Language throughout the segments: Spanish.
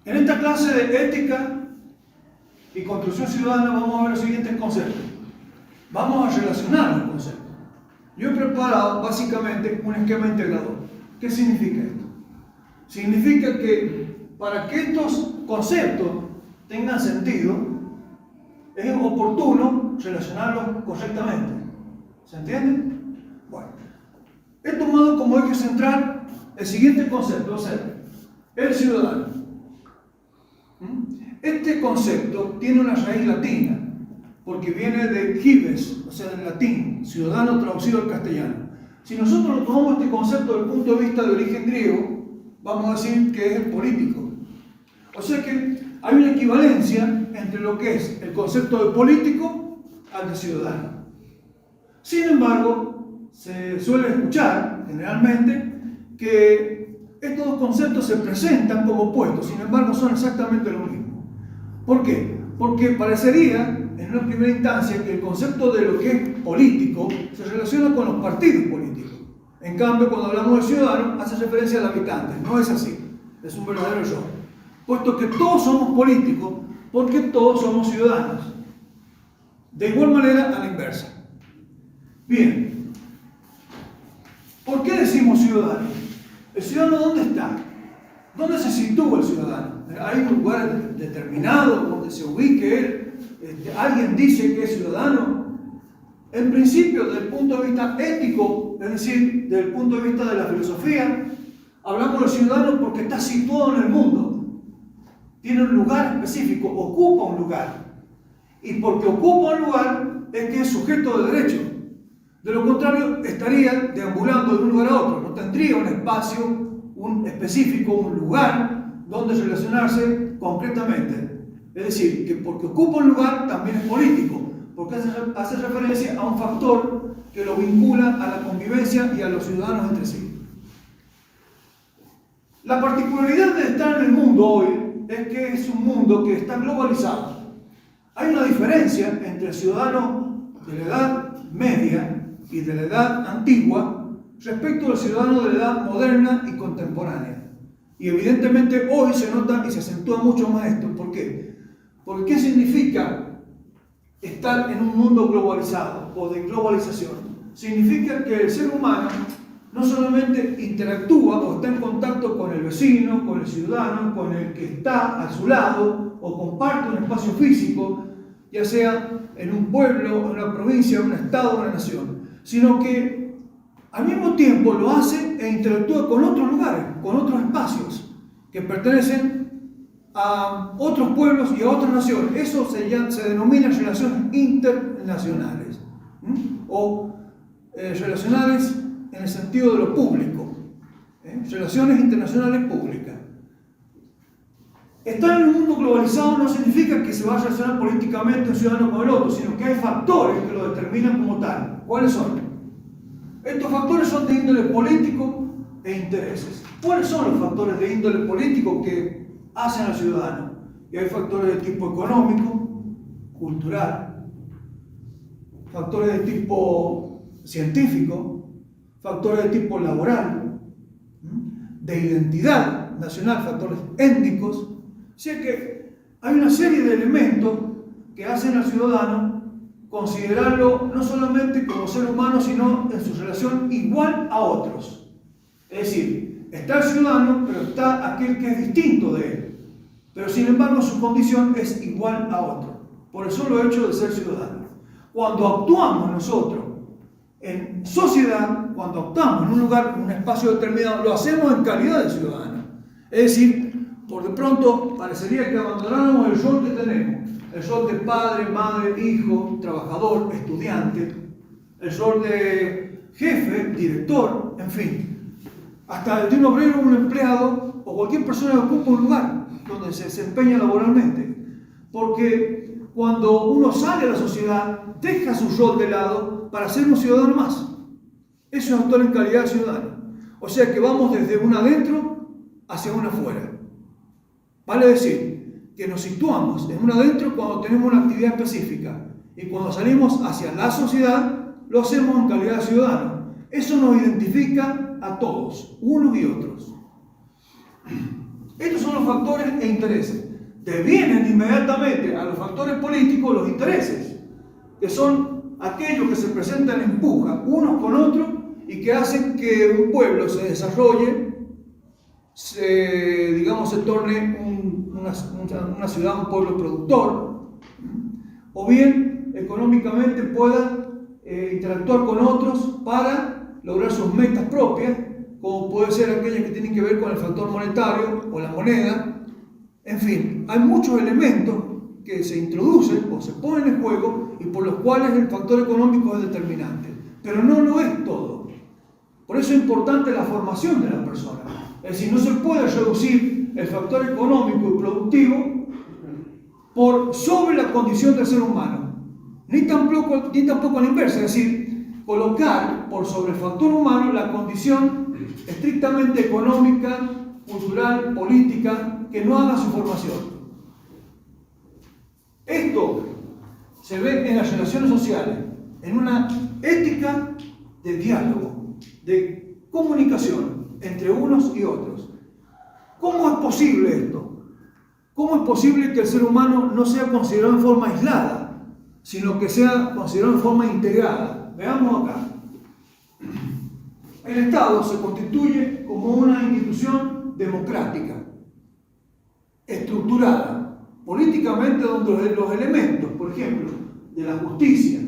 En esta clase de ética y construcción ciudadana vamos a ver los siguientes conceptos. Vamos a relacionar los conceptos. Yo he preparado básicamente un esquema integrador. ¿Qué significa esto? Significa que para que estos conceptos tengan sentido, es oportuno relacionarlos correctamente. ¿Se entiende? Bueno, he tomado como eje central el siguiente concepto, o sea, el ciudadano. Este concepto tiene una raíz latina, porque viene de cives, o sea, del latín, ciudadano traducido al castellano. Si nosotros tomamos este concepto desde el punto de vista de origen griego, vamos a decir que es el político. O sea que hay una equivalencia entre lo que es el concepto de político al de ciudadano. Sin embargo, se suele escuchar generalmente que estos dos conceptos se presentan como opuestos, sin embargo son exactamente lo mismo. ¿Por qué? Porque parecería en una primera instancia que el concepto de lo que es político se relaciona con los partidos políticos. En cambio, cuando hablamos de ciudadano, hace referencia al habitante. No es así, es un verdadero error. Puesto que todos somos políticos, porque todos somos ciudadanos. De igual manera, a la inversa. Bien, ¿por qué decimos ciudadano? ¿El ciudadano dónde está? ¿Dónde se sitúa el ciudadano? ¿Hay un lugar determinado donde se ubique él? ¿Alguien dice que es ciudadano? En principio, desde el punto de vista ético, es decir, desde el punto de vista de la filosofía, hablamos de ciudadano porque está situado en el mundo. Tiene un lugar específico, ocupa un lugar. Y porque ocupa un lugar es que es sujeto de derecho. De lo contrario, estaría deambulando de un lugar a otro. No tendría un espacio específico, un lugar donde relacionarse concretamente. Es decir, que porque ocupa un lugar también es político, porque hace referencia a un factor que lo vincula a la convivencia y a los ciudadanos entre sí. La particularidad de estar en el mundo hoy es que es un mundo que está globalizado. Hay una diferencia entre el ciudadano de la edad media y de la edad antigua respecto al ciudadano de la edad moderna y contemporánea. Y evidentemente hoy se nota y se acentúa mucho más esto. ¿Por qué? Porque ¿qué significa estar en un mundo globalizado o de globalización? Significa que el ser humano no solamente interactúa o está en contacto con el vecino, con el ciudadano, con el que está a su lado o comparte un espacio físico, ya sea en un pueblo, en una provincia, en un estado, una nación, sino que al mismo tiempo lo hace e interactúa con otros lugares, con otros espacios que pertenecen a otros pueblos y a otras naciones. Eso se denomina relaciones internacionales o relacionales en el sentido de lo público, relaciones internacionales públicas. Estar en un mundo globalizado no significa que se va a relacionar políticamente un ciudadano con el otro, sino que hay factores que lo determinan como tal. ¿Cuáles son? Estos factores son de índole político e intereses. ¿Cuáles son los factores de índole político que hacen al ciudadano? Y hay factores de tipo económico, cultural, factores de tipo científico, factores de tipo laboral, de identidad nacional, factores étnicos. O sea que hay una serie de elementos que hacen al ciudadano considerarlo no solamente como ser humano, sino en su relación igual a otros. Es decir, está el ciudadano, pero está aquel que es distinto de él. Pero sin embargo su condición es igual a otro, por el solo hecho de ser ciudadano. Cuando actuamos nosotros en sociedad, cuando actuamos en un lugar, en un espacio determinado, lo hacemos en calidad de ciudadano. Es decir, por de pronto parecería que abandonáramos el rol que tenemos, el rol de padre, madre, hijo, trabajador, estudiante, el rol de jefe, director, en fin, hasta el de un obrero, un empleado o cualquier persona que ocupa un lugar donde se desempeña laboralmente. Porque cuando uno sale a la sociedad, deja su rol de lado para ser un ciudadano más. Eso es actuar en calidad de ciudadano. O sea que vamos desde un adentro hacia un afuera. Vale decir que nos situamos en un adentro cuando tenemos una actividad específica y cuando salimos hacia la sociedad lo hacemos en calidad de ciudadano. Eso nos identifica a todos, unos y otros. Estos son los factores e intereses. Devienen inmediatamente a los factores políticos los intereses, que son aquellos que se presentan en puja unos con otros y que hacen que un pueblo se desarrolle, se torne una ciudad, un pueblo productor, o bien económicamente pueda interactuar con otros para lograr sus metas propias, como puede ser aquellas que tienen que ver con el factor monetario o la moneda. En fin, hay muchos elementos que se introducen o se ponen en juego y por los cuales el factor económico es determinante, pero no lo es todo. Por eso es importante la formación de las personas. Es decir, no se puede reducir el factor económico y productivo por sobre la condición del ser humano, ni tampoco a la inversa, es decir, colocar por sobre el factor humano la condición estrictamente económica, cultural, política, que no haga su formación. Esto se ve en las relaciones sociales, en una ética de diálogo, de comunicación entre unos y otros. ¿Cómo es posible esto? ¿Cómo es posible que el ser humano no sea considerado en forma aislada, sino que sea considerado en forma integrada? Veamos acá. El Estado se constituye como una institución democrática, estructurada, políticamente, donde los elementos, por ejemplo, de la justicia,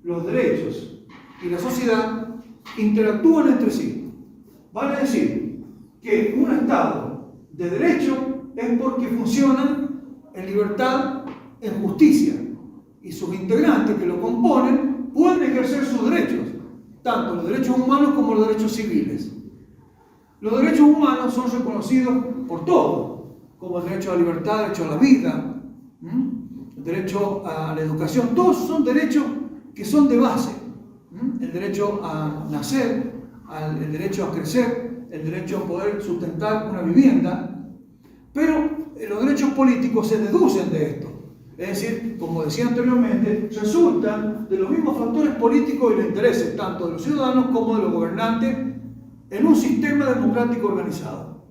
los derechos y la sociedad interactúan entre sí. Vale decir que un Estado de derecho es porque funcionan en libertad, en justicia, y sus integrantes que lo componen pueden ejercer sus derechos, tanto los derechos humanos como los derechos civiles. Los derechos humanos son reconocidos por todos, como el derecho a la libertad, el derecho a la vida, el derecho a la educación. Todos son derechos que son de base. El derecho a nacer, el derecho a crecer, el derecho a poder sustentar una vivienda. Pero los derechos políticos se deducen de esto. Es decir, como decía anteriormente, resultan de los mismos factores políticos y los intereses, tanto de los ciudadanos como de los gobernantes, en un sistema democrático organizado.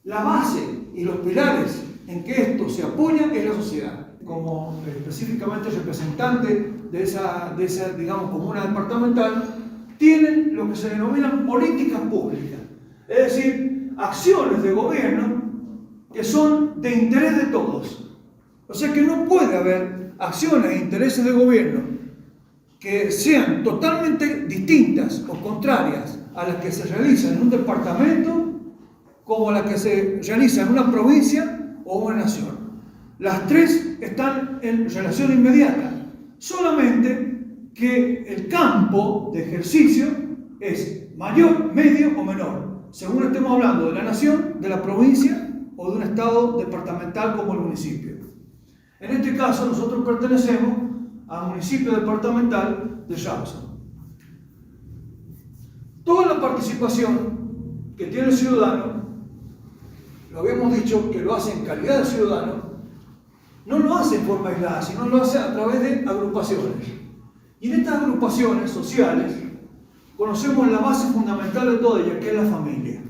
La base y los pilares en que esto se apoya es la sociedad. Como específicamente representante de esa digamos, comuna departamental, tienen lo que se denominan políticas públicas, es decir, acciones de gobierno que son de interés de todos. O sea que no puede haber acciones e intereses de gobierno que sean totalmente distintas o contrarias a las que se realizan en un departamento como las que se realizan en una provincia o una nación. Las tres están en relación inmediata, solamente que el campo de ejercicio es mayor, medio o menor, según estemos hablando de la nación, de la provincia o de un estado departamental como el municipio. En este caso, nosotros pertenecemos al municipio departamental de Rawson. Toda la participación que tiene el ciudadano, lo habíamos dicho que lo hace en calidad de ciudadano, no lo hace en forma aislada, sino lo hace a través de agrupaciones. Y en estas agrupaciones sociales conocemos la base fundamental de toda ella, que es la familia.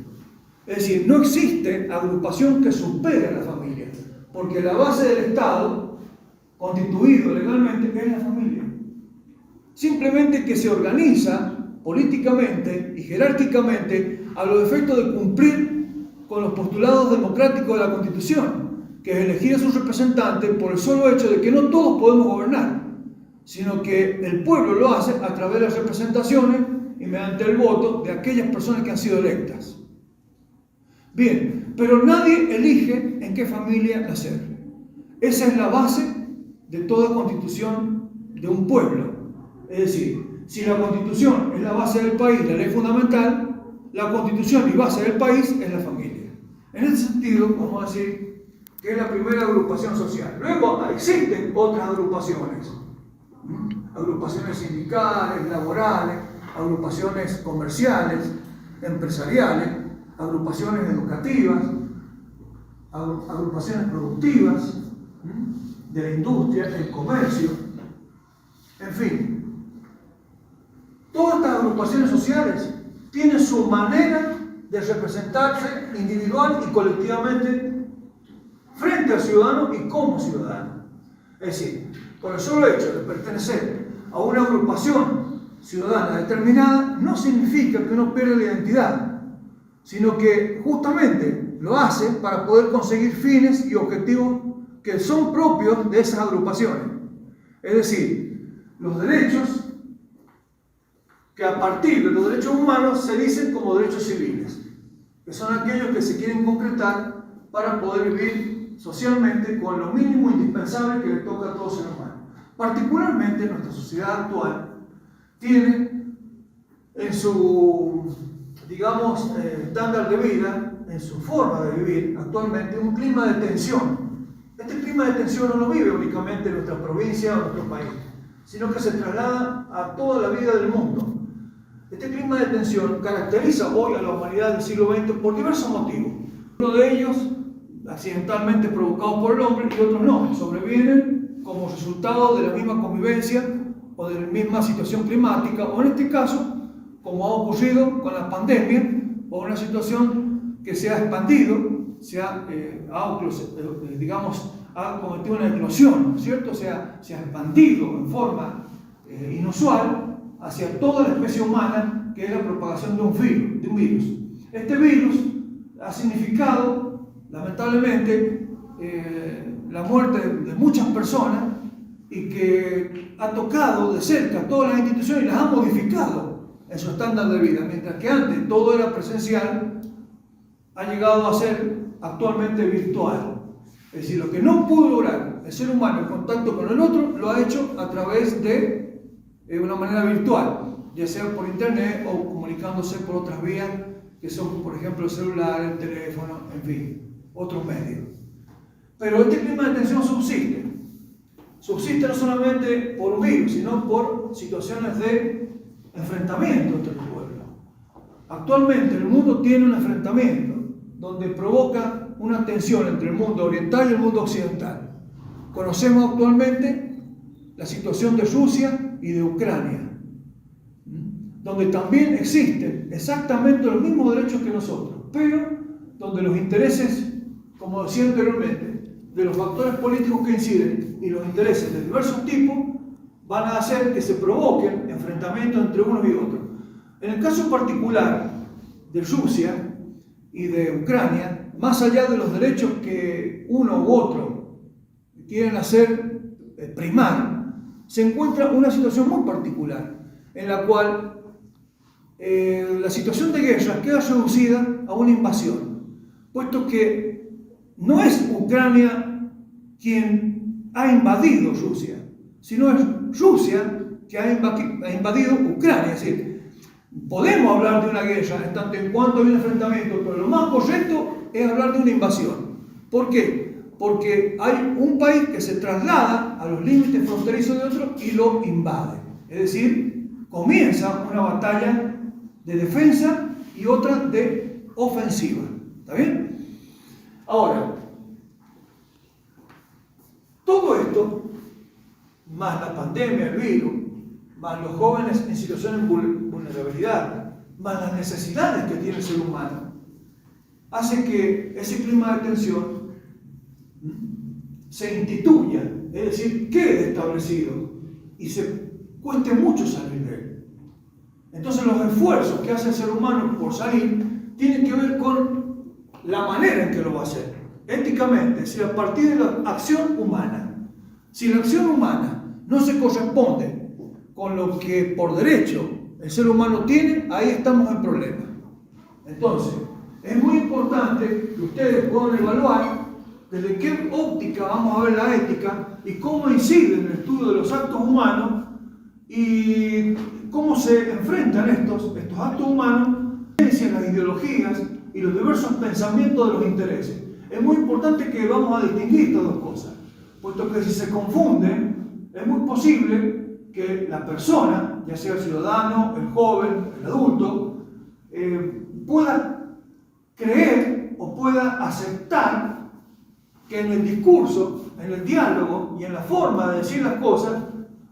Es decir, no existe agrupación que supere a la familia, porque la base del Estado, constituido legalmente, es la familia. Simplemente que se organiza políticamente y jerárquicamente a los efectos de cumplir con los postulados democráticos de la Constitución, que es elegir a sus representantes por el solo hecho de que no todos podemos gobernar, sino que el pueblo lo hace a través de las representaciones y mediante el voto de aquellas personas que han sido electas. Bien, pero nadie elige en qué familia nacer. Esa es la base de toda constitución de un pueblo. Es decir, si la constitución es la base del país, la ley fundamental, la constitución y base del país es la familia. En ese sentido, vamos a decir que es la primera agrupación social. Luego existen otras agrupaciones. Agrupaciones sindicales, laborales, agrupaciones comerciales, empresariales, agrupaciones educativas, agrupaciones productivas, de la industria, el comercio, en fin. Todas estas agrupaciones sociales tienen su manera de representarse individual y colectivamente frente al ciudadano y como ciudadano. Es decir, por el solo hecho de pertenecer a una agrupación ciudadana determinada no significa que uno pierda la identidad, sino que justamente lo hace para poder conseguir fines y objetivos que son propios de esas agrupaciones. Es decir, los derechos que a partir de los derechos humanos se dicen como derechos civiles, que son aquellos que se quieren concretar para poder vivir socialmente con lo mínimo indispensable que le toca a todo ser humano. Particularmente nuestra sociedad actual tiene en su, digamos, estándar de vida, en su forma de vivir actualmente, un clima de tensión. Este clima de tensión no lo vive únicamente en nuestra provincia o en nuestro país, sino que se traslada a toda la vida del mundo. Este clima de tensión caracteriza hoy a la humanidad del siglo XX por diversos motivos. Uno de ellos, accidentalmente provocados por el hombre, y otros no, sobrevienen como resultado de la misma convivencia o de la misma situación climática, o en este caso, como ha ocurrido con la pandemia, o una situación que se ha expandido, ha cometido una eclosión, ¿no es cierto? O sea, se ha expandido en forma inusual hacia toda la especie humana, que es la propagación de un virus. Este virus ha significado, lamentablemente, la muerte de muchas personas y que ha tocado de cerca todas las instituciones y las ha modificado en su estándar de vida. Mientras que antes todo era presencial, ha llegado a ser actualmente virtual. Es decir, lo que no pudo lograr el ser humano en contacto con el otro, lo ha hecho a través de una manera virtual, ya sea por internet o comunicándose por otras vías que son, por ejemplo, el celular, el teléfono, en fin, otros medios. Pero este clima de tensión subsiste. Subsiste no solamente por un virus, sino por situaciones de enfrentamiento entre los pueblos. Actualmente el mundo tiene un enfrentamiento donde provoca una tensión entre el mundo oriental y el mundo occidental. Conocemos actualmente la situación de Rusia y de Ucrania, donde también existen exactamente los mismos derechos que nosotros, pero donde los intereses, como decía anteriormente, de los factores políticos que inciden y los intereses de diversos tipos van a hacer que se provoquen enfrentamientos entre unos y otros. En el caso particular de Rusia y de Ucrania, más allá de los derechos que uno u otro quieren hacer primar, se encuentra una situación muy particular, en la cual la situación de guerra queda reducida a una invasión, puesto que no es Ucrania quien ha invadido Rusia, sino es Rusia que ha invadido Ucrania. Es decir, podemos hablar de una guerra en tanto en cuanto hay un enfrentamiento, pero lo más correcto es hablar de una invasión. ¿Por qué? Porque hay un país que se traslada a los límites fronterizos de otro y lo invade. Es decir, comienza una batalla de defensa y otra de ofensiva. ¿Está bien? Ahora, todo esto, más la pandemia, el virus, más los jóvenes en situaciones de vulnerabilidad, más las necesidades que tiene el ser humano, hace que ese clima de tensión se instituya, es decir, quede establecido y se cueste mucho salir de él. Entonces los esfuerzos que hace el ser humano por salir tienen que ver con la manera en que lo va a hacer, éticamente, es decir, a partir de la acción humana. Si la acción humana no se corresponde con lo que por derecho el ser humano tiene, ahí estamos en problemas. Entonces, es muy importante que ustedes puedan evaluar desde qué óptica vamos a ver la ética y cómo incide en el estudio de los actos humanos y cómo se enfrentan estos actos humanos, las ideologías y los diversos pensamientos de los intereses. Es muy importante que vamos a distinguir estas dos cosas, puesto que si se confunden, es muy posible que la persona, ya sea el ciudadano, el joven, el adulto, pueda creer o pueda aceptar que en el discurso, en el diálogo y en la forma de decir las cosas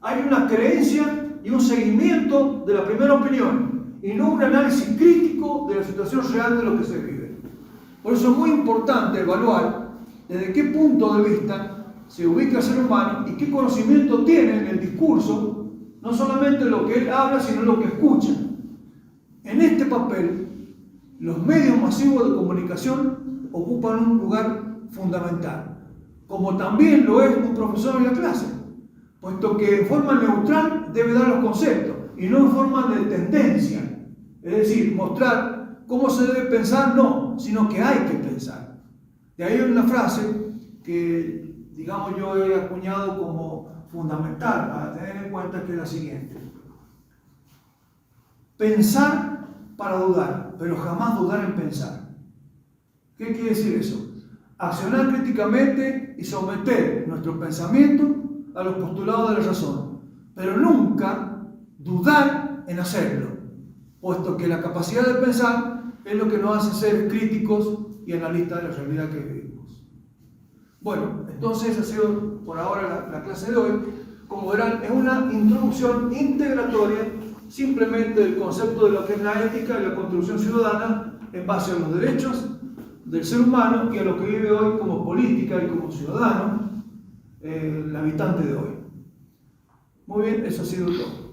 hay una creencia y un seguimiento de la primera opinión y no un análisis crítico crítico de la situación real de lo que se vive. Por eso es muy importante evaluar desde qué punto de vista se ubica el ser humano y qué conocimiento tiene en el discurso, no solamente lo que él habla, sino lo que escucha. En este papel, los medios masivos de comunicación ocupan un lugar fundamental, como también lo es un profesor en la clase, puesto que en forma neutral debe dar los conceptos y no en forma de tendencia, es decir, mostrar cómo se debe pensar, no, sino que hay que pensar. De ahí hay una frase que, digamos, yo he acuñado como fundamental para tener en cuenta, que es la siguiente: pensar para dudar, pero jamás dudar en pensar. ¿Qué quiere decir eso? Accionar críticamente y someter nuestro pensamiento a los postulados de la razón, pero nunca dudar en hacerlo, puesto que la capacidad de pensar es lo que nos hace ser críticos y analistas de la realidad que vivimos. Bueno, entonces esa ha sido por ahora la clase de hoy. Como verán, es una introducción integratoria simplemente del concepto de lo que es la ética y la construcción ciudadana en base a los derechos del ser humano y a lo que vive hoy como política y como ciudadano el habitante de hoy. Muy bien, eso ha sido todo.